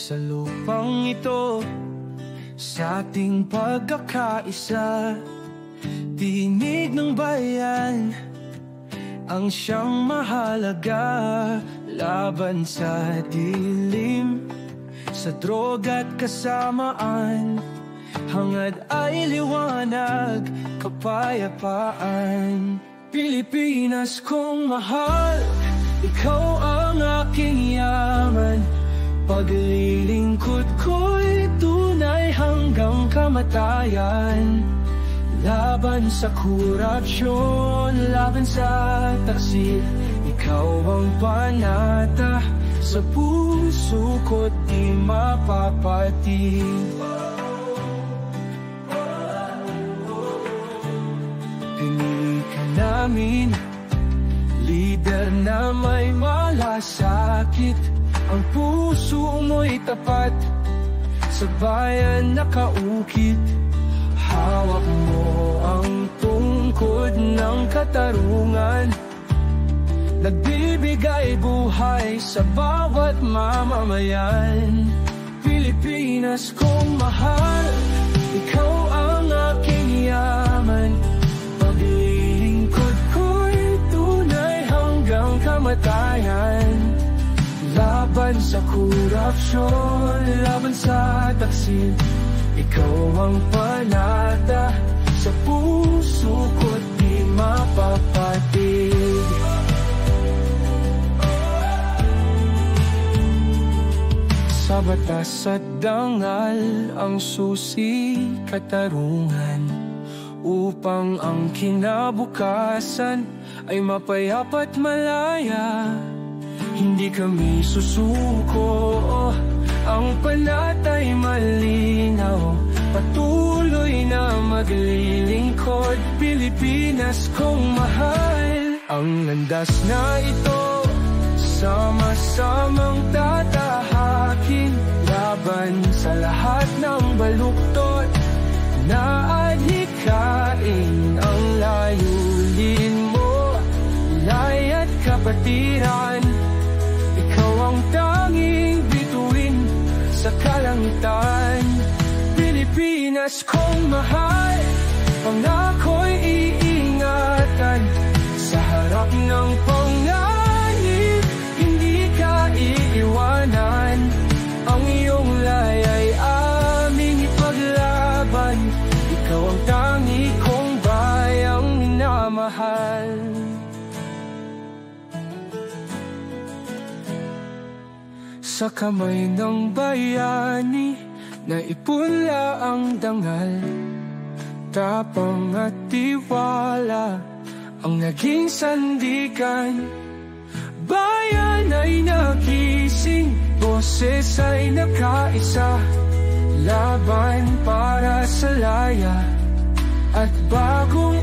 sa lupang ito, sa ating pagkakaisa. Tinig ng bayan ang siyang mahalaga, laban sa dilim, sa droga at kasamaan. Hangad ay liwanag, kapayapaan. Pilipinas kong mahal, ikaw ang aking yaman. Paglilingkod ko'y tunay hanggang kamatayan. Laban sa korupsyon, laban sa taksil, ikaw ang panata. Sa puso ko't di mapapatig. Pinili ka namin, lider na may malasakit. Ang puso mo'y tapat, sa bayan nakaukit. Hawak mo ang tungkod ng katarungan, nagbibigay buhay sa bawat mamamayan. Pilipinas kong mahal, ikaw ang aking yaman. Paglilingkod ko'y tunay hanggang kamatayan. Laban sa korupsyon, laban sa taksil, ikaw ang panata. Sa puso ko't di mapapatig. Sa batas at dangal ang susi, katarungan, upang ang kinabukasan ay mapayapa't malaya. Hindi kami susuko, ang panatay malinaw, patuloy na maglilingkod. Pilipinas kong mahal, ang landas na ito sama-samang tatahakin. Laban sa lahat ng baluktot na adhikain. Ang layunin mo, laya't kapatiran. Ikaw ang tanging bituin sa kalangitan. Pilipinas kong mahal, pangako'y iingatan. Sa harap ng panganib, hindi ka iiwanan. Ang iyong laya'y aming ipaglaban. Ikaw ang tangi kong bayang minamahal. Sa kamay ng bayani, naipunla ang dangal. Tapang at tiwala ang naging sandigan. Bayan ay nagising, boses ay nakaisa. Laban para sa laya at bagong